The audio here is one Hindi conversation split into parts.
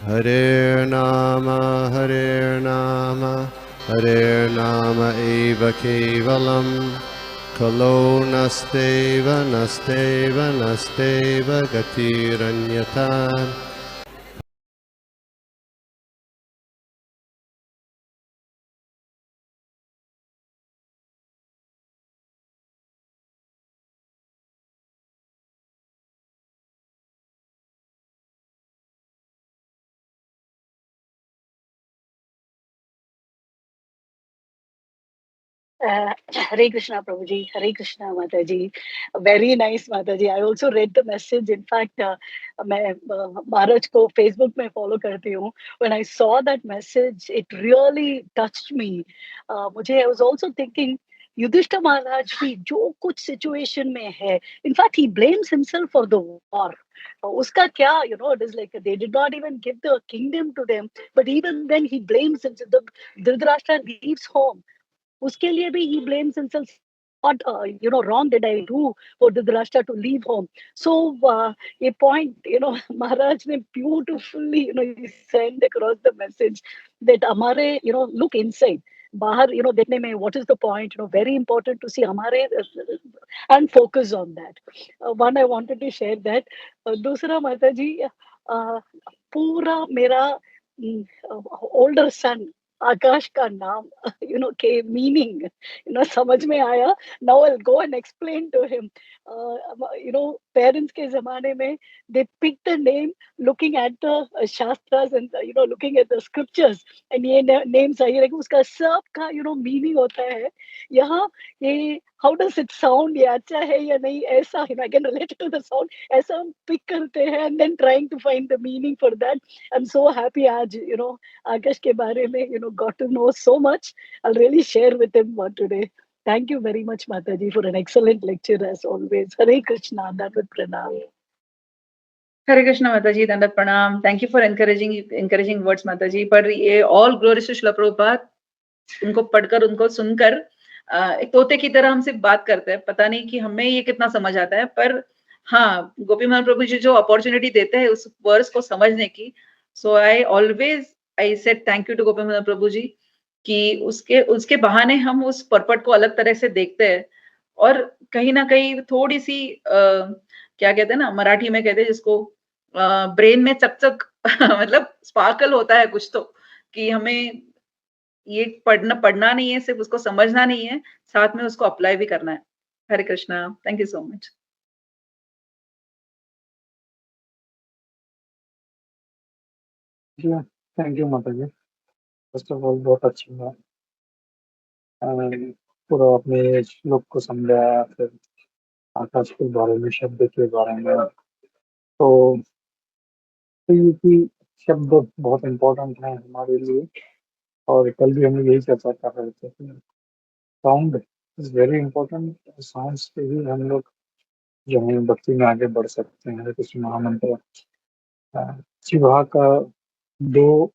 Hare Nama, Hare Nama eva kevalam, Kalo nasteva, nasteva, nasteva gatiranyata. Hare Krishna, Prabhuji. Hare Krishna, Mataji. Very nice, Mataji. I also read the message. In fact, मैं महाराज को Facebook में follow करती हूँ. When I saw that message, it really touched me. मुझे I was also thinking, Yudhishthir महाराज भी जो कुछ situation में है, in fact, he blames himself for the war. उसका क्या, it is like they did not even give the kingdom to them, but even then he blames himself. The Dhritarashtra leaves home. उसके लिए भी he blames himself. What wrong did I do for Dhritarashtra to leave home? So a point, Maharaj ne beautifully, he sent across the message that हमारे, look inside. बाहर, देखने में what is the point? Very important to see हमारे and focus on that. One I wanted to share that. दूसरा माता जी, पूरा मेरा older son आकाश का नाम के मीनिंग समझ में आया. Now I will go and explain to him. Parents के जमाने में they pick the name looking at the shastras and looking at the scriptures, and ये names आई, like उसका सब का meaning होता है. यहाँ ये how does it sound, ये अच्छा है या नहीं, ऐसा I can relate to the sound, ऐसा हम pick करते हैं and then trying to find the meaning for that. I'm so happy आज Akash ke bare mein, got to know so much. I'll really share with him today. Thank you very much, Mataji, for an excellent lecture as always. Hare Krishna, Dandavat Pranam. हरे कृष्ण माताजी, दंडवत प्रणाम. Thank you for encouraging words माताजी. पर ये all glories to Srila Prabhupada. उनको पढ़कर, उनको सुनकर एक तोते की तरह हमसे बात करते हैं. पता नहीं कि हमें ये कितना समझ आता है, पर हाँ, गोपी मोहन प्रभु जी जो अपॉर्चुनिटी देते हैं उस वर्ड्स को समझने की. So I said thank you to Gopi Mohan Prabhu ji कि उसके बहाने हम उस पर्पट को अलग तरह से देखते हैं, और कहीं ना कहीं थोड़ी सी क्या कहते हैं ना, मराठी में कहते हैं जिसको, ब्रेन में चकचक मतलब स्पार्कल होता है कुछ तो, कि हमें ये पढ़ना नहीं है, सिर्फ उसको समझना नहीं है, साथ में उसको अप्लाई भी करना है. Hare Krishna. Thank you so much. Thank you माता जी. फर्स्ट ऑफ ऑल बहुत अच्छी बात. पूरा अपने श्लोक को समझाया, फिर आकाश के बारे में, शब्द के बारे में. तो ये शब्द बहुत इम्पोर्टेंट है हमारे लिए, और कल भी हम लोग यही चर्चा कर रहे थे. Sound is very important. Sound से ही हम लोग जो है भक्ति में आगे बढ़ सकते हैं. हरे कृष्ण महामंत्र शिवा का 2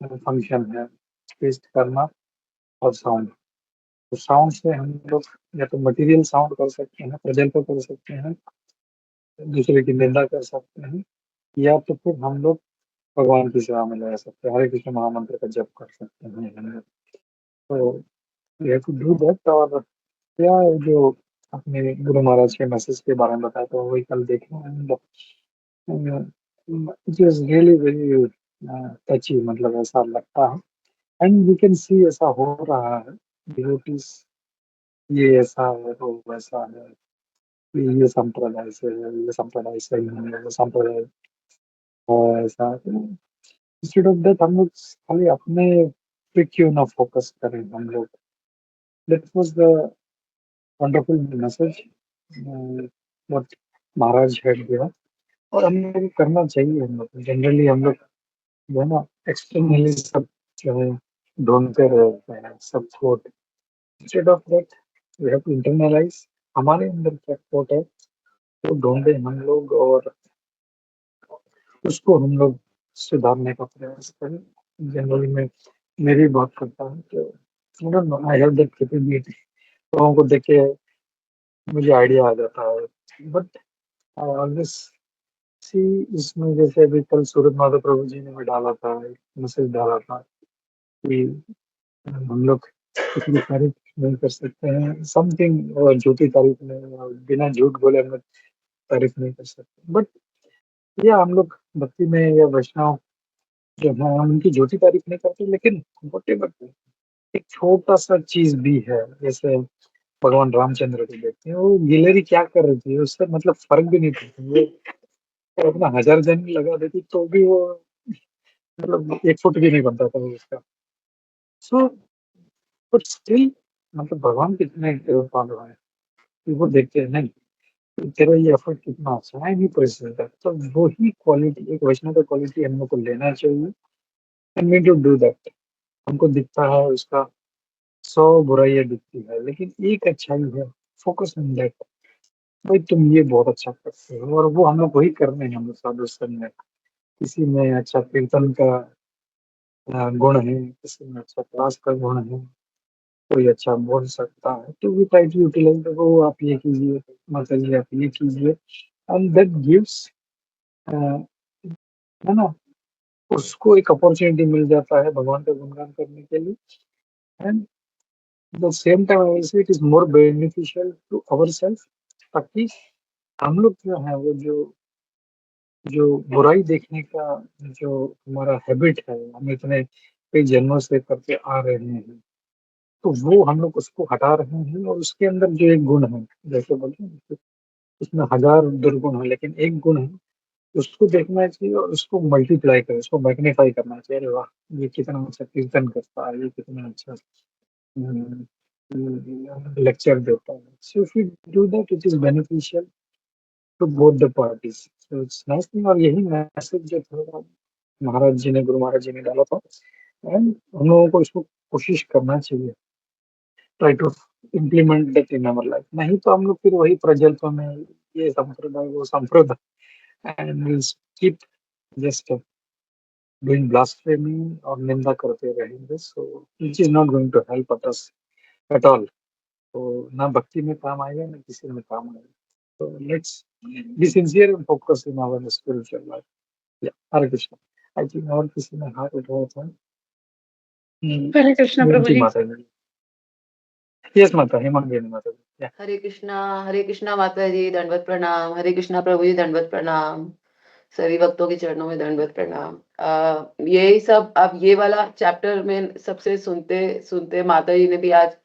फंक्शन है, टेस्ट करना और साउंड. तो साउंड से हम लोग या तो मटेरियल साउंड कर सकते हैं, प्रजल्प कर सकते हैं, दूसरे की निंदा कर सकते हैं, या तो फिर हम लोग भगवान की सेवा में लगा सकते हैं, हरे कृष्ण महामंत्र का जप कर सकते हैं हम लोग. तो we have to do that. और क्या जो अपने गुरु महाराज के मैसेज के बारे में बताया, तो वही कल देखें. And it is really very टची, मतलब ऐसा लगता है. एंड वी कैन सी ऐसा हो रहा है. डिवोटीज ये ऐसा है, वो वैसा है, ये संप्रदाय से है, ये संप्रदाय से नहीं है, वो संप्रदाय ऐसा. इंस्टेड ऑफ दैट हम लोग खाली अपने पे क्यों ना फोकस करें हम लोग. That was the wonderful message what Maharaj had given. और हम लोग को करना चाहिए. हम लोग जनरली हम लोग जो है ना एक्सटर्नली सब जो है ढूंढते रहते हैं सब खोट. Instead of that we have to internalise. हमारे अंदर क्या खोट है वो ढूंढे हम लोग, और उसको हम लोग सुधारने का प्रयास करें. जनरली मैं मेरी बात करता हूँ कि आई हैव दैट कैपेबिलिटी. लोगों को देख के मुझे आइडिया आ जाता है, बट आई ऑलवेज सी इसमें जैसे अभी कल सूरत माधव प्रभु जी ने भी डाला था, एक मैसेज डाला था कि हम लोग किसी की तारीफ नहीं कर सकते हैं, समथिंग, और झूठी तारीफ नहीं, और बिना झूठ बोले हम लोग तारीफ नहीं कर सकते। बट या हम लोग भक्ति में या वैष्णव जो है हम उनकी झूठी तारीफ नहीं करते, लेकिन वोटेवर एक छोटा सा चीज भी है, जैसे भगवान रामचंद्र को देखते हैं, वो गिलहरी क्या कर रही थी, उससे मतलब फर्क भी नहीं पड़ता, वो अपना 1000 जन लगा देती तो भी वो मतलब 1 फुट भी नहीं बनता था उसका। सो बट स्टिल मतलब भगवान कितने कृपालु है कि वो देखते हैं, नहीं तेरा ये एफर्ट कितना अच्छा है, नहीं प्रेसिडेंट है, तो वही क्वालिटी, एक वैष्णव का क्वालिटी हम लोग को लेना चाहिए, and we to do that. हमको दिखता है उसका 100 बुराइयां दिखती है, लेकिन एक अच्छाई है, फोकस ऑन दैट। भाई तुम ये बहुत अच्छा करते हो, और वो हम लोग वही कर रहे हैं, हम लोग साधु संग में। किसी में अच्छा कीर्तन का गुण है, किसी में अच्छा क्लास का गुण है, कोई अच्छा बोल सकता है, तो वी ट्राई टू यूटिलाइज, वो आप ये कीजिए, माता जी आप ये कीजिए, एंड दैट गिव्स, है ना, उसको एक अपॉर्चुनिटी मिल जाता है भगवान का गुणगान करने के लिए। And the same time also it is more beneficial to our self, ताकि हम लोग जो है वो जो जो बुराई देखने का जो हमारा हैबिट है, हम इतने कई जन्मों से करते आ रहे हैं, तो वो हम लोग उसको हटा रहे हैं, और उसके अंदर जो एक गुण है, जैसे बोलते हैं उसमें 1000 दुर्गुण है, लेकिन एक गुण है, उसको देखना चाहिए और उसको मल्टीप्लाई कर, उसको मैग्नीफाई करना चाहिए। अरे वाह, ये कितना अच्छा कीर्तन करता है, ये कितना अच्छा लेक्चर देता है। So if you do that it is beneficial to both the parties, so it's nice thing. और यही मैसेज जो था महाराज जी ने, गुरु महाराज जी ने डाला था, एंड हम लोगों को इसको कोशिश करना चाहिए, try to implement that in our life. नहीं तो हम लोग फिर वही प्रजल्प में, ये संप्रदाय वो संप्रदाय, and will keep just doing blasphemy और निंदा करते रहेंगे, so which is not going to help us at all. तो ना भक्ति में काम आएगा, ना किसी में काम आएगा। तो let's be sincere and focus in our spiritual life. या हरे कृष्ण। आई थिंक और किसी ने हाथ उठाया था। हरे कृष्ण प्रभु गोमती जी। माता जी। यस माता, हेमांगी माता जी। या हरे कृष्णा माता जी, दंडवत प्रणाम। हरे कृष्णा प्रभु जी, दंडवत प्रणाम। सभी भक्तों के चरणों में दंडवत प्रणाम। यही सब अब ये वाला चैप्टर में सबसे सुनते सुनते माता जी ने भी आज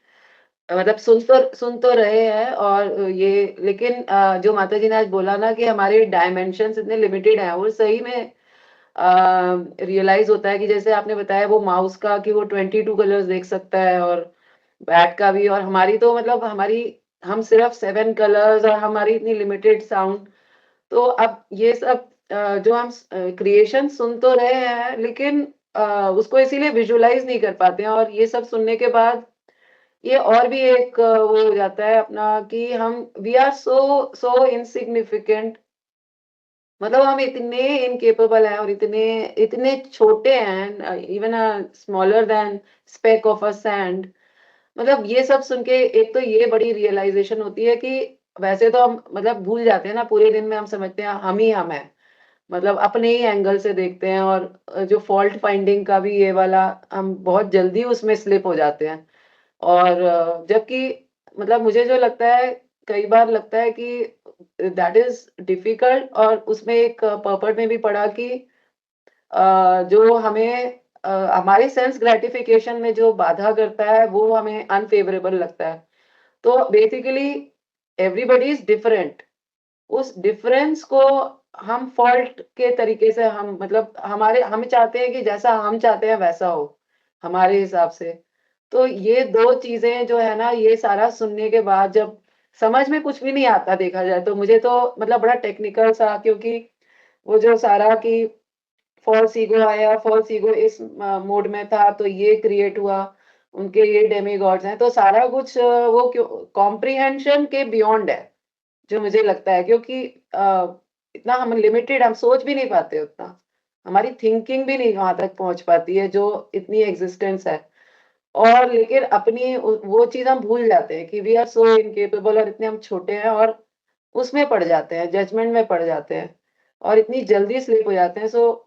मतलब सुन तो रहे हैं, और ये लेकिन जो माता जी ने आज बोला ना कि हमारे डायमेंशंस इतने लिमिटेड हैं, वो सही में रियलाइज होता है कि जैसे आपने बताया वो माउस का कि वो 22 कलर्स देख सकता है, और बैट का भी, और हमारी तो मतलब हमारी हम सिर्फ 7 कलर्स, और हमारी इतनी लिमिटेड साउंड। तो अब ये सब जो हम क्रिएशन सुन तो रहे हैं, लेकिन उसको इसीलिए विजुअलाइज नहीं कर पाते हैं, और ये सब सुनने के बाद ये और भी एक वो हो जाता है अपना कि हम we are so so insignificant, मतलब हम इतने इनकेपेबल हैं और इतने इतने छोटे हैं, even smaller than speck of a sand. मतलब ये सब सुन के एक तो ये बड़ी रियलाइजेशन होती है कि वैसे तो हम मतलब भूल जाते हैं ना, पूरे दिन में हम समझते हैं हम ही हम हैं, मतलब अपने ही एंगल से देखते हैं, और जो फॉल्ट फाइंडिंग का भी ये वाला हम बहुत जल्दी उसमें स्लिप हो जाते हैं। और जबकि मतलब मुझे जो लगता है, कई बार लगता है कि दैट इज डिफिकल्ट, और उसमें एक पर्पट में भी पढ़ा कि जो हमें हमारे सेंस ग्रेटिफिकेशन में जो बाधा करता है वो हमें अनफेवरेबल लगता है। तो बेसिकली एवरीबॉडी इज डिफरेंट, उस डिफरेंस को हम फॉल्ट के तरीके से हम मतलब हमारे हम चाहते हैं कि जैसा हम चाहते हैं वैसा हो हमारे हिसाब से। तो ये 2 चीज़ें जो है ना, ये सारा सुनने के बाद जब समझ में कुछ भी नहीं आता देखा जाए तो, मुझे तो मतलब बड़ा टेक्निकल सा, क्योंकि वो जो सारा कि फॉल्स ईगो आया, फॉल्स ईगो इस मोड में था तो ये क्रिएट हुआ, उनके ये डेमीगॉड्स हैं, तो सारा कुछ वो क्यों कॉम्प्रिहेंशन के बियॉन्ड है, जो मुझे लगता है, क्योंकि इतना हम लिमिटेड, हम सोच भी नहीं पाते उतना, हमारी थिंकिंग भी नहीं वहां तक पहुंच पाती है जो इतनी एग्जिस्टेंस है। और लेकिन अपनी वो चीज हम भूल जाते हैं कि वी आर सो इनकेपेबल, और इतने हम छोटे हैं और उसमें पड़ जाते हैं, जजमेंट में पड़ जाते हैं। और इतनी जल्दी स्लिप हो जाते हैं। सो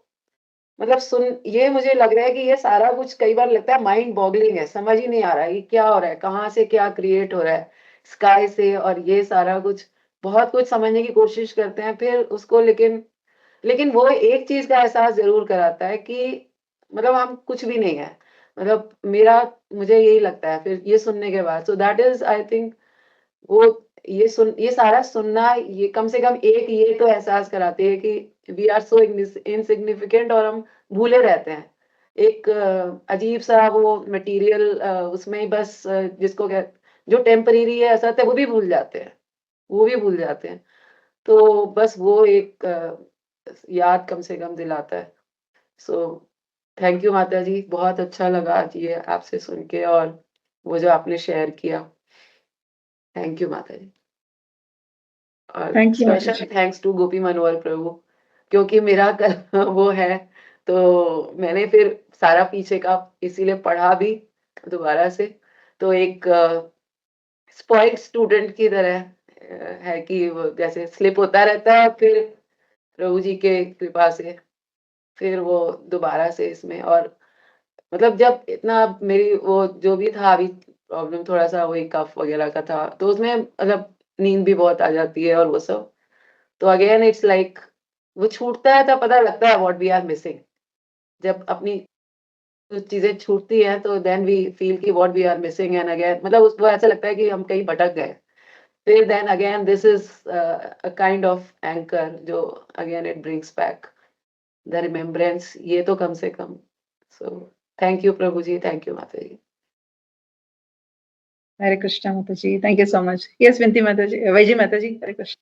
मतलब ये मुझे लग रहा है कि ये सारा कुछ कई बार लगता है माइंड बॉगलिंग है, समझ ही नहीं आ रहा है कि क्या हो रहा है, कहाँ से क्या क्रिएट हो रहा है स्काई से, और ये सारा कुछ बहुत कुछ समझने की कोशिश करते हैं फिर उसको, लेकिन वो एक चीज का एहसास जरूर कराता है कि मतलब हम कुछ भी नहीं है। मतलब मुझे यही लगता है फिर ये सुनने के बाद। So that is I think वो ये सारा सुनना ये कम से कम एक ये तो एहसास कराती है कि वी आर सो इनसिग्निफिकेंट और हम भूले रहते हैं। एक अजीब सा वो मटेरियल उसमें ही बस जिसको क्या जो टेम्परेरी है ऐसा, तो वो भी भूल जाते हैं, वो भी भूल जाते हैं। तो बस वो एक याद कम से कम दिलाता है। सो थैंक यू माता जी, बहुत अच्छा लगा आज ये आपसे सुन के और वो जो आपने शेयर किया। थैंक यू माता जी। और थैंक यू माता स्पेशल जी। थैंक्स टू गोपी मनोहर प्रभु, क्योंकि मेरा कल वो है तो मैंने फिर सारा पीछे का इसीलिए पढ़ा भी दोबारा से। तो एक स्पॉइल्ड स्टूडेंट की तरह है कि वो जैसे स्लिप होता रहता है, फिर प्रभु जी के कृपा से फिर वो दोबारा से इसमें। और मतलब जब इतना मेरी वो जो भी था अभी प्रॉब्लम थोड़ा सा वही कफ वगैरह का था, तो उसमें मतलब नींद भी बहुत आ जाती है और वो सब। तो अगेन इट्स लाइक वो छूटता है तब पता लगता है व्हाट वी आर मिसिंग। जब अपनी कुछ चीजें छूटती हैं तो देन वी फील कि what we are missing, and again मतलब वो ऐसा लगता है कि हम कहीं भटक गए। फिर then again this is a kind of anchor जो again it brings back the remembrance, ये तो कम से कम। So thank you Prabhu ji, thank you माता जी। हरे कृष्णा माता जी, thank you so much. Yes Vinati माता जी, वैजी माता जी, हरे कृष्ण।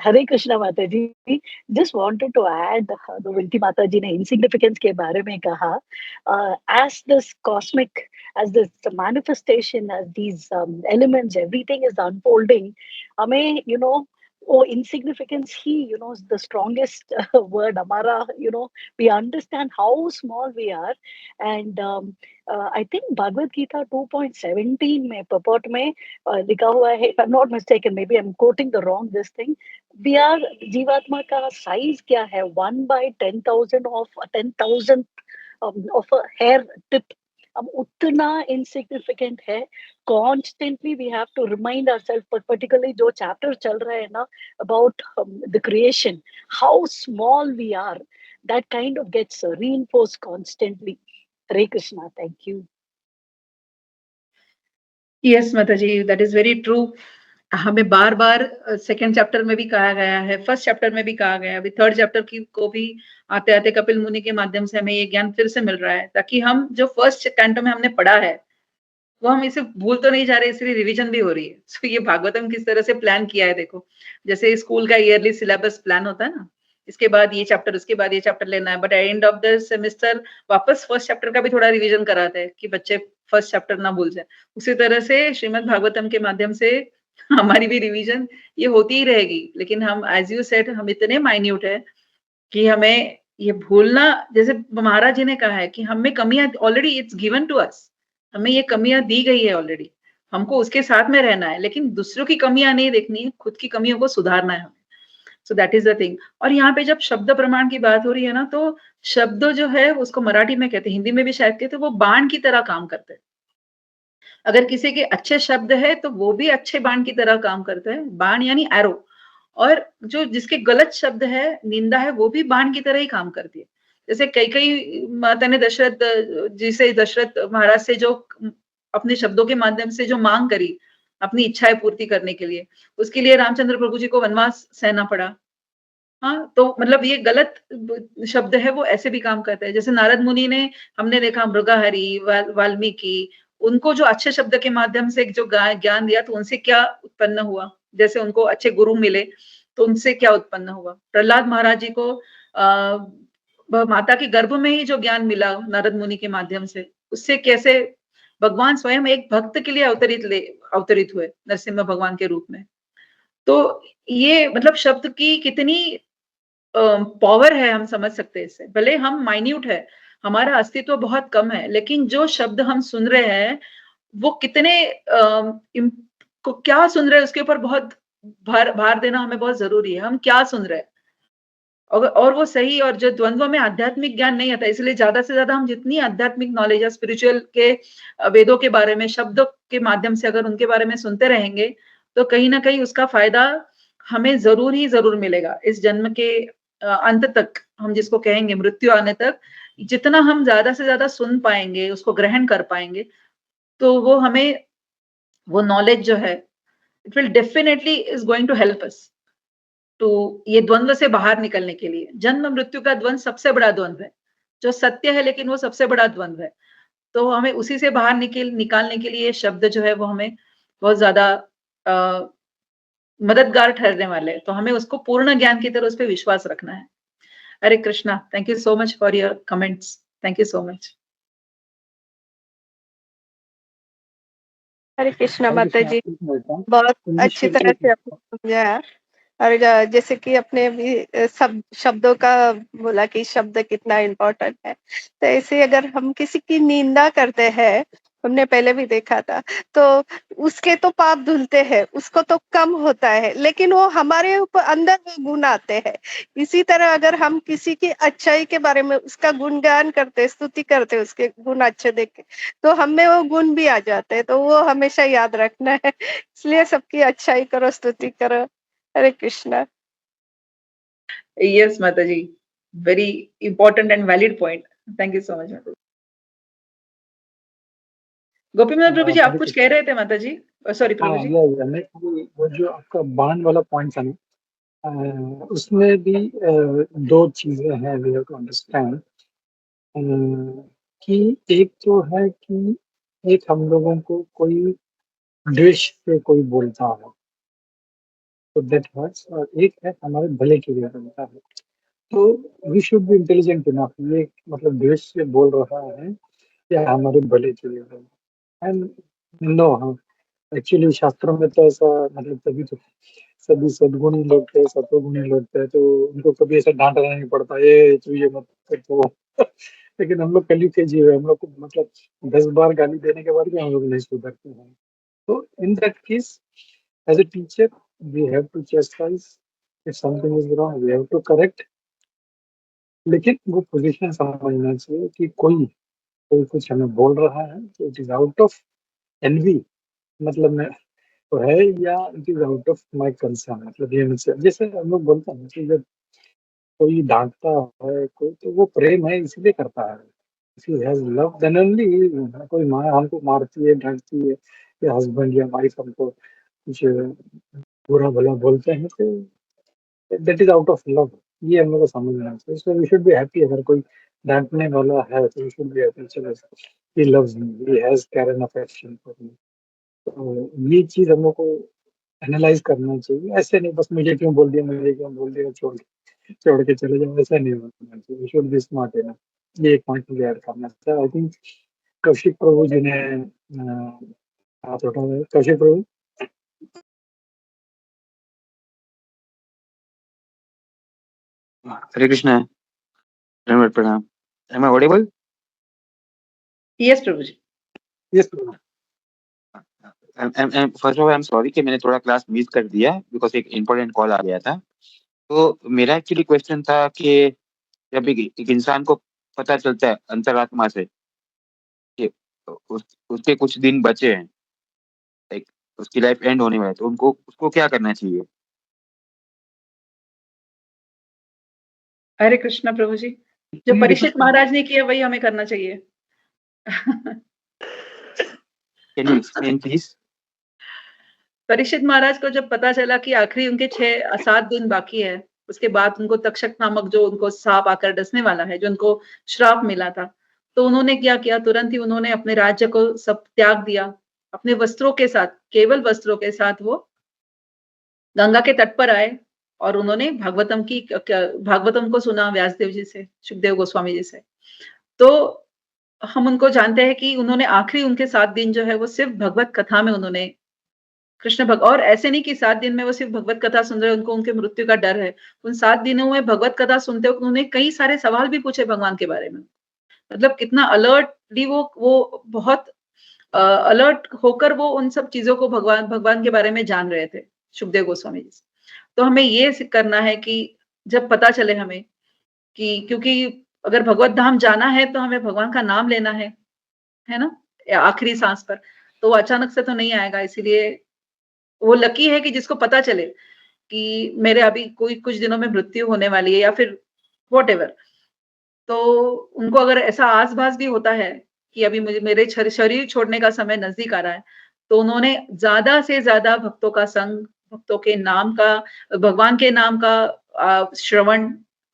हरे कृष्णा माता जी, जस्ट वांटेड टू ऐड जो विनती माता जी ने इनसिग्निफिकेंस के बारे में कहा, as this cosmic, as this manifestation, as these elements, everything is unfolding, हमें वो इनसिग्निफिकेंस ही द स्ट्रॉन्गेस्ट वर्ड हमारा, we understand how small we are. And I think Bhagavad Gita 2.17 में पपर्ट में लिखा हुआ है, if I'm not mistaken, maybe I'm quoting the wrong this thing, we are जीवात्मा का साइज क्या है, 1/10,000 of 10,000 of a hair tip, हम उतना insignificant है। Constantly we have to remind ourselves, particularly जो chapter चल रहा है ना about the creation, how small we are, that kind of gets reinforced constantly. Hare Krishna, thank you. Yes माता जी, दैट इज वेरी ट्रू। हमें बार बार सेकेंड चैप्टर में भी कहा गया है, फर्स्ट चैप्टर में भी कहा गया है, अभी थर्ड चैप्टर की को भी आते आते कपिल मुनि के माध्यम से हमें ये ज्ञान फिर से मिल रहा है, ताकि हम जो फर्स्ट कैंटो में हमने पढ़ा है वो हम इसे भूल तो नहीं जा रहे, इसलिए रिवीजन भी हो रही है। सो ये भागवतम किस तरह से प्लान किया है, देखो जैसे स्कूल का ईयरली सिलेबस प्लान होता है ना, इसके बाद ये चैप्टर, उसके बाद ये चैप्टर लेना है, but end of the semester वापस फर्स्ट चैप्टर का भी थोड़ा रिवीजन कराते हैं कि बच्चे फर्स्ट चैप्टर ना भूल जाए। उसी तरह से श्रीमद् भागवतम के माध्यम से हमारी भी रिवीजन ये होती ही रहेगी, लेकिन हम एज यू सेड हम इतने माइन्यूट है कि हमें ये भूलना, जैसे महाराज जी ने कहा है कि हमें कमियां already it's given to us, हमें ये कमियां दी गई है ऑलरेडी, हमको उसके साथ में रहना है, लेकिन दूसरों की कमियां नहीं देखनी है, खुद की कमियों को सुधारना है हमें। So that is the thing. और यहाँ पे जब शब्द प्रमाण की बात हो रही है ना, तो शब्द जो है उसको मराठी में कहते हैं, हिंदी में भी शायद कहते हैं, वो बाण की तरह काम करते हैं। अगर किसी के अच्छे शब्द है तो वो भी अच्छे बाण की तरह काम करते हैं, बाण यानी एरो। और जो जिसके गलत शब्द है, निंदा है, वो भी बाण की तरह ही काम करती है। जैसे कई कई माता ने दशरथ महाराज से जो अपने शब्दों के माध्यम से जो मांग करी अपनी इच्छाएं पूर्ति करने के लिए, उसके लिए रामचंद्र प्रभु जी को वनवास सहना पड़ा। हाँ, तो मतलब ये गलत शब्द है, वो ऐसे भी काम करता है। जैसे नारद मुनि ने, हमने देखा मृगाहरि, वाल्मीकि, उनको जो अच्छे शब्द के माध्यम से जो ज्ञान दिया, तो उनसे क्या उत्पन्न हुआ, जैसे उनको अच्छे गुरु मिले तो उनसे क्या उत्पन्न हुआ। प्रहलाद महाराज जी को माता के गर्भ में ही जो ज्ञान मिला नारद मुनि के माध्यम से, उससे कैसे भगवान स्वयं एक भक्त के लिए अवतरित हुए नरसिम्हा भगवान के रूप में। तो ये मतलब शब्द की कितनी पावर है, हम समझ सकते हैं इससे। भले हम माइन्यूट है, हमारा अस्तित्व बहुत कम है, लेकिन जो शब्द हम सुन रहे हैं वो कितने क्या सुन रहे हैं उसके ऊपर बहुत भार देना हमें बहुत जरूरी है, हम क्या सुन रहे हैं। और वो सही, और जो द्वंद्व में आध्यात्मिक ज्ञान नहीं आता, इसलिए ज्यादा से ज्यादा हम जितनी आध्यात्मिक नॉलेज या स्पिरिचुअल के वेदों के बारे में शब्दों के माध्यम से अगर उनके बारे में सुनते रहेंगे, तो कहीं ना कहीं उसका फायदा हमें जरूर ही जरूर मिलेगा इस जन्म के अंत तक। हम जिसको कहेंगे मृत्यु आने तक, जितना हम ज्यादा से ज्यादा सुन पाएंगे, उसको ग्रहण कर पाएंगे, तो वो हमें वो नॉलेज जो है, it will definitely is going to help us तो ये द्वंद्व से बाहर निकलने के लिए। जन्म मृत्यु का द्वंद्व सबसे बड़ा द्वंद्व है, जो सत्य है, लेकिन वो सबसे बड़ा द्वंद्व है। तो हमें उसी से बाहर निकालने के लिए शब्द जो है वो हमें बहुत ज्यादा मददगार ठहरने वाले हैं। तो हमें उसको पूर्ण ज्ञान की तरह उस पर विश्वास रखना है। Hare Krishna, thank you so much for your comments, thank you so much. Hare Krishna Hare माता कृष्णा, जी, एक मिनट हाँ। बहुत अच्छी इनिशियल तरह से आपने समझाया। और जैसे कि अपने भी सब शब्दों का बोला कि शब्द कितना इम्पोर्टेंट है, तो ऐसे अगर हम किसी की निंदा करते हैं, हमने पहले भी देखा था, तो उसके तो पाप धुलते हैं, उसको तो कम होता है, लेकिन वो हमारे ऊपर अंदर वो गुण आते हैं। इसी तरह अगर हम किसी की अच्छाई के बारे में उसका गुणगान करते, स्तुति करते, उसके गुण अच्छे देख के, तो हमें वो गुण भी आ जाते हैं। तो वो हमेशा याद रखना है, इसलिए सबकी अच्छाई करो, स्तुति करो। हरे कृष्णा। यस माता जी, very important and valid point, thank you so much माता जी। गोपीनाथ प्रभु जी, आप हरे कुछ कृष्णा। कह रहे थे माता जी, सॉरी हाँ, प्रभु जी। या मैं वो जो आपका बाण वाला पॉइंट था ना, उसमें भी दो चीजें हैं वी हैव टू अंडरस्टैंड। कि एक तो है कि एक हम लोगों को कोई द्वेष से कोई बोलता है तो दैट हर्ट्स, और एक है हमारे भले के लिए बोलता है तो we should be intelligent enough, ये मतलब द्वेष से बोल रहा है या हमारे भले के लिए बोल रहा है। एंड नो, हाँ, एक्चुअली शास्त्रों में तो ऐसा मतलब तभी तो सभी सद्गुणी लोग थे, सत्वगुणी लोग थे, तो उनको कभी ऐसा डांटना नहीं पड़ता, ये तू ये मत कर तो लेकिन हम लोग कली के जीव है, हम लोग को मतलब 10 बार गाली देने के बाद भी हम लोग नहीं सुधरते हैं। तो in that case as a teacher we have to chastise, if something is wrong we have to correct, लेकिन वो पोजीशन समझना चाहिए कि कोई कोई कुछ हमें बोल रहा है तो it is out of envy, मतलब मैं तो है, या it is out of my concern, मतलब ये मुझसे जैसे हम लोग बोलते हैं कि जब कोई डांटता है कोई तो वो प्रेम है इसलिए करता है, if has love then only. कोई माँ हमको मारती है डांटती है या हस्बैंड या वाइफ हमको कुछ बुरा भला बोलते हैं तो that is out of love, ये हम लोग को समझना चाहिए। So we should be happy, अगर कोई डांटने वाला है तो वी शुड बी हैप्पी, चलो he loves me, he has care and affection for me. तो ये चीज हम लोग को एनालाइज करना चाहिए, ऐसे नहीं बस मुझे क्यों बोल दिया छोड़ के चले जाओ, ऐसा नहीं होना चाहिए। We should be smart enough, ये एक पॉइंट मुझे ऐड करना था। आई थिंक कौशिक प्रभु जी ने हाथ उठाया। कौशिक प्रभु। हरे कृष्णा, धन्यवाद, प्रणाम। Am I audible? यस प्रभु जी। यस प्रभु। First of all I am sorry कि मैंने थोड़ा क्लास मिस कर दिया बिकॉज एक इम्पोर्टेंट कॉल आ गया था। तो मेरा एक्चुअली क्वेश्चन था कि जब एक इंसान को पता चलता है अंतरात्मा से कि उसके कुछ दिन बचे हैं, लाइक उसकी लाइफ एंड होने वाला है, तो उनको उसको क्या करना चाहिए? हरे कृष्णा प्रभु जी, जो परीक्षित महाराज ने किया वही हमें करना चाहिए। Can you explain please? Parikshit Maharaj को जब पता चला कि आखिरी उनके 6-7 दिन बाकी है, उसके बाद उनको तक्षक नामक जो उनको सांप आकर डसने वाला है, जो उनको श्राप मिला था, तो उन्होंने क्या किया, तुरंत ही उन्होंने अपने राज्य को सब त्याग दिया, अपने वस्त्रों के साथ, केवल वस्त्रों के साथ वो गंगा के तट पर आए और उन्होंने भागवतम को सुना व्यासदेव जी से, सुखदेव गोस्वामी जी से। तो हम उनको जानते हैं कि उन्होंने आखिरी उनके 7 दिन जो है वो सिर्फ भगवत कथा में उन्होंने और ऐसे नहीं कि 7 दिन में वो सिर्फ भगवत कथा सुन रहे, उनको उनके मृत्यु का डर है। उन 7 दिनों में भगवत कथा सुनते वक्त उन्होंने कई सारे सवाल भी पूछे भगवान के बारे में। मतलब कितना अलर्टली वो बहुत अलर्ट होकर वो उन सब चीजों को भगवान के बारे में जान रहे थे। सुखदेव गोस्वामी जी से। तो हमें ये करना है कि जब पता चले हमें कि क्योंकि अगर भगवत धाम जाना है तो हमें भगवान का नाम लेना है ना, आखिरी सांस पर, तो वो अचानक से तो नहीं आएगा। इसीलिए वो लकी है कि जिसको पता चले कि मेरे अभी कोई कुछ दिनों में मृत्यु होने वाली है या फिर व्हाटएवर। तो उनको अगर ऐसा आस-पास भी होता है कि अभी मुझे मेरे शरीर छोड़ने का समय नज़दीक आ रहा है, तो उन्होंने ज़्यादा से ज़्यादा भक्तों का संग, भक्तों के नाम का, भगवान के नाम का श्रवण,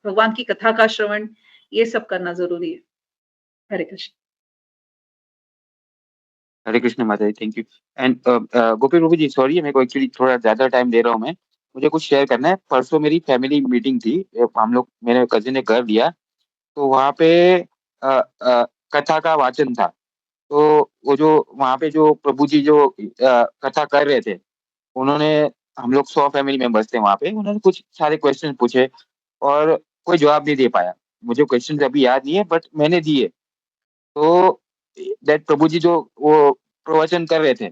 भगवान की कथा का श्रवण, ये सब करना ज़रूरी है। हरे कृष्ण। हरे कृष्ण माता जी, thank you. And Gopi Prabhu ji, sorry मेरे को एक्चुअली थोड़ा ज्यादा टाइम दे रहा हूँ मैं, मुझे कुछ शेयर करना है। परसों मेरी फैमिली मीटिंग थी, हम लोग, मेरे कजिन ने कर दिया, तो वहाँ पे कथा का वाचन था। तो वो जो वहाँ पे जो प्रभु जी जो कथा कर रहे थे, उन्होंने, हम लोग 100 फैमिली मेंबर्स थे वहाँ पे, उन्होंने कुछ सारे क्वेश्चन पूछे और कोई जवाब नहीं दे पाया। मुझे क्वेश्चन अभी याद नहीं है, बट मैंने दिए। तो दैट प्रभु जी जो वो प्रवचन कर रहे थे,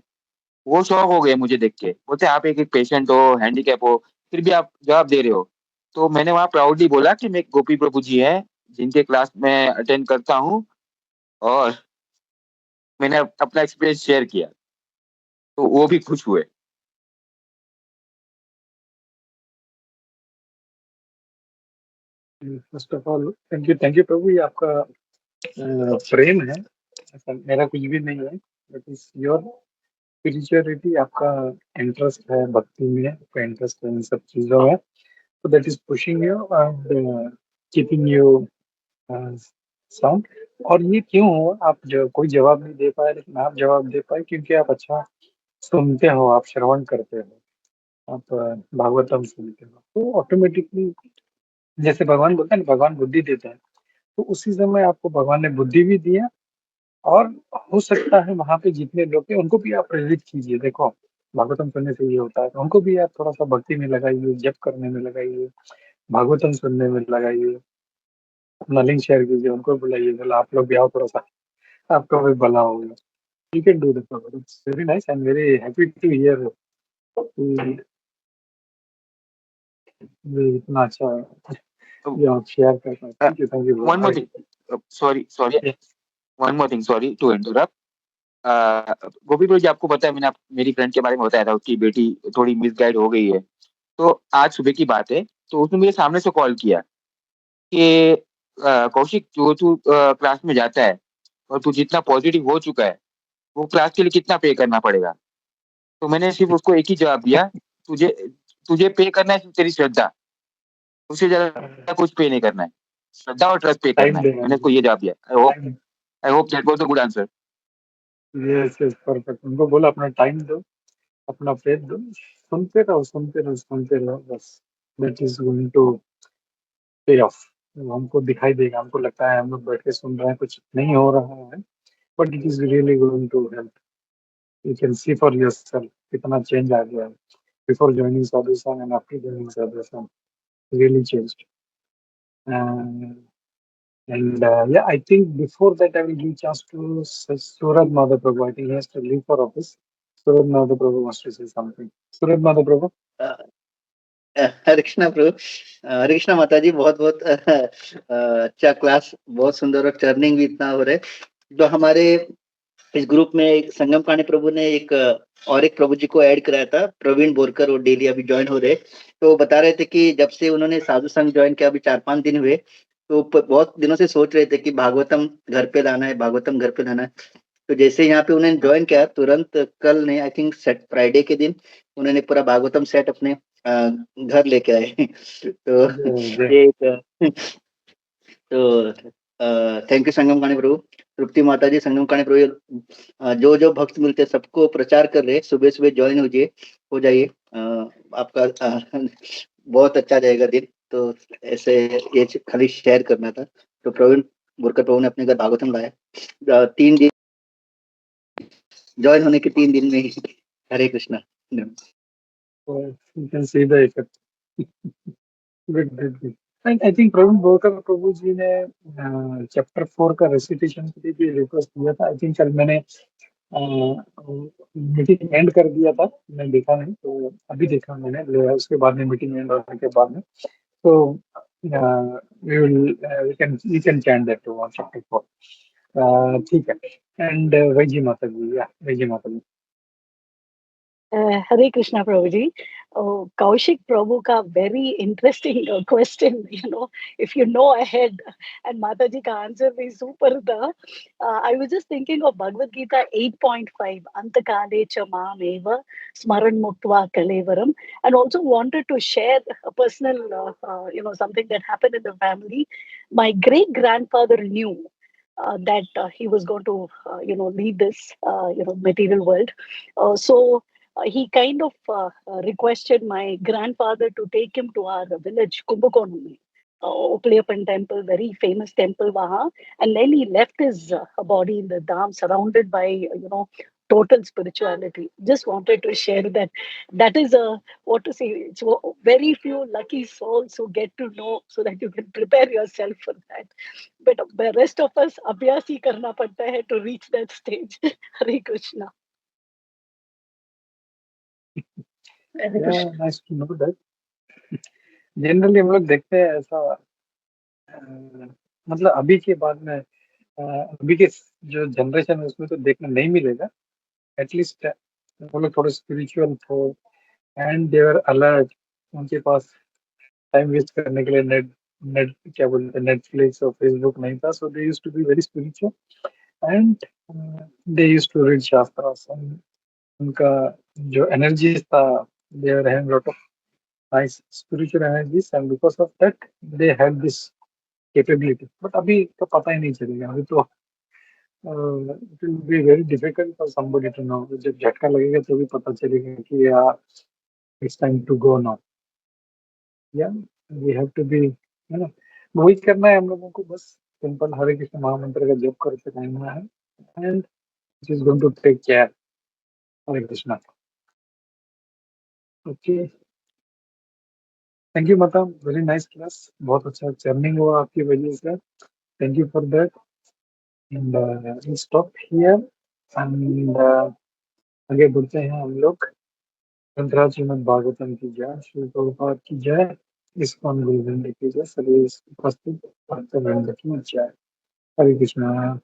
वो शॉक हो गए मुझे देख के। बोलते आप एक पेशेंट हो, हैंडीकैप हो, फिर भी आप जवाब दे रहे हो। तो मैंने वहाँ प्राउडली बोला कि मैं गोपी प्रभु जी हैं, जिनके क्लास में अटेंड करता हूँ, और मैंने अपना एक्सपीरियंस शेयर किया, तो वो भी खुश हुए। First of all thank you Prabhu, ये आपका प्रेम है, ऐसा मेरा कुछ भी नहीं है, बट इज योर स्पिरिचुअलिटी, आपका इंटरेस्ट है भक्ति में, आपका इंटरेस्ट है इन सब चीजों में, तो that is pushing you and keeping you sound. और ये क्यों हो, आप जो कोई जवाब नहीं दे पाए, लेकिन आप जवाब दे पाए क्योंकि आप अच्छा सुनते हो, आप श्रवण करते हो, आप भागवतम सुनते हो, तो ऑटोमेटिकली जैसे भगवान बोलते हैं ना, भगवान बुद्धि देते हैं, तो उसी समय आपको भगवान ने बुद्धि भी दिया। और हो सकता है वहां पे जितने लोग हैं उनको भी आप प्रेरित कीजिए। देखो भागवतम सुनने से ये होता है, तो उनको भी आप थोड़ा सा भक्ति में लगाइए, जप करने में लगाइए, भागवतम सुनने में लगाइए, अपना लिंक शेयर कीजिए, उनको बुलाइए, बोला आप लोग भी आओ, थोड़ा सा आपका भी भला होगा। You can do that, it's very nice and very happy to hear इतना अच्छा ये आप शेयर कर पाए। Thank you, thank you one more thing, sorry one more thing, sorry to interrupt. Gopi Prabhu ji, आपको पता है, मैंने मेरी फ्रेंड के बारे में बताया था, उसकी बेटी थोड़ी मिसगाइड हो गई है। तो आज सुबह की बात है, तो उसने मेरे सामने से कॉल किया कि कौशिक, जो तू क्लास में जाता है और तू जितना पॉजिटिव हो चुका है, वो क्लास के लिए कितना पे करना पड़ेगा। तो मैंने सिर्फ उसको एक ही जवाब दिया, तुझे तुझे पे करना है तेरी श्रद्धा, उससे ज्यादा कुछ पे नहीं करना है, श्रद्धा और ट्रस्ट पे करना टाइम है। देना मैंने उसको ये जवाब दिया। I hope that was a good answer. Yes yes perfect, उनको बोला अपना टाइम दो, अपना फेथ दो, सुनते रहो सुनते रहो सुनते रहो, बस दैट इज गोइंग टू पे ऑफ। हमको दिखाई देगा, हमको लगता है हम लोग बैठ के सुन रहे हैं, कुछ नहीं हो रहा है, but it is really going to help. You can see for yourself कितना चेंज आ गया है बिफोर ज्वाइनिंग साधुसंग एंड आफ्टर ज्वाइनिंग साधुसंग, really changed. And yeah, I think before that I will give chance to Surad Madhav Prabhu. I think he has to leave for office. Surad Madhav Prabhu wants to say something. Surad Madhav Prabhu. हरे कृष्णा प्रभु, हरे कृष्णा माता जी, बहुत बहुत अच्छा क्लास, बहुत सुंदर, और टर्निंग भी इतना हो रहा है। जो हमारे इस ग्रुप में एक संगम काणी प्रभु ने एक और एक प्रभु जी को ऐड कराया था, प्रवीण बोरकर, वो डेली अभी ज्वाइन हो रहे। तो बता रहे थे कि जब से उन्होंने साधु संघ ज्वाइन किया, अभी 4-5 दिन हुए, तो बहुत दिनों से सोच रहे थे कि भागवतम घर पे लाना है, भागवतम घर पे लाना है। तो जैसे यहाँ पे उन्होंने ज्वाइन किया, तुरंत कल ने, आई थिंक फ्राइडे के दिन, उन्होंने पूरा भागवतम सेट अपने घर लेके आए। तो ये तो थैंक यू संगम काणी प्रभु, तृप्ति माता जी, संगम काणी प्रभु, जो जो भक्त मिलते हैं सबको प्रचार कर रहे, सुबह सुबह ज्वाइन हो जाइए, आपका बहुत अच्छा जाएगा दिन। तो ऐसे ये खाली शेयर करना था। तो प्रवीण बुरकर प्रभु ने अपने घर भागवतम लाया 3 दिन, ज्वाइन होने के 3 दिन में ही। हरे Krishna. You can see the effect. Good, good, good. And I think Praveen Borkar प्रभु जी ने चैप्टर 4 का रेसिटेशन के लिए भी रिक्वेस्ट किया था। आई थिंक कल मैंने मीटिंग एंड कर दिया था, मैं देखा नहीं, तो अभी देखा मैंने, उसके बाद में मीटिंग एंड होने के बाद में, तो we can chant that to chapter 4, ठीक है। एंड वैजी माता जी, या वैजी माता जी। Hare Krishna Prabhuji. Oh, Kaushik Prabhu ka very interesting question. If you know ahead, and Mataji ka answer is super. I was just thinking of Bhagavad Gita 8.5, Antakale cha maam eva smaran muktva kalevaram, and also wanted to share a personal, something that happened in the family. My great grandfather knew that he was going to, leave this, material world. So he kind of requested my grandfather to take him to our village, Kumbakonam. Oplayappan temple, very famous temple, Vaha. And then he left his body in the dham, surrounded by, total spirituality. Just wanted to share that. That is what to say. It's very few lucky souls who get to know, so that you can prepare yourself for that. But the rest of us, abhyas hi karna padta hai to reach that stage. Hare Krishna. Hare Krishna. Nice to know that. Generally हम लोग देखते हैं ऐसा, मतलब अभी के बाद में, अभी के जो जनरेशन है उसमें तो देखने नहीं मिलेगा। एटलीस्ट वो लोग थोड़े स्पिरिचुअल थे एंड दे वर अलर्ट, उनके पास टाइम वेस्ट करने के लिए नेट नेट क्या बोलते हैं, नेटफ्लिक्स और फेसबुक नहीं था, so they used to be very spiritual and they used to read शास्त्रास। उनका जो एनर्जी था, they were having lot of nice spiritual energies, and because of that they had this capability. But अभी तो पता ही नहीं चलेगा, अभी तो it will be very difficult for somebody to know. जब झटका लगेगा तो भी पता चलेगा कि यार it's time to go now. Yeah, we have to be, वही करना है हम लोगों को, बस सिंपल हरे कृष्ण महामंत्र का जप करते रहना है, and it is going to take care. Hare Krishna. Okay, thank you माता, very nice class, बहुत अच्छा चर्निंग हुआ आपकी वजह से, thank you for that. And we'll stop here and आगे बढ़ते हैं हम लोग। ग्रंथराज श्रीमद् भागवतम की जय, श्री प्रभुपाद की जय, इस्कॉन गुरुवृंद की जय, सभी उपस्थित भक्तवृंद की जय। हरे कृष्णा।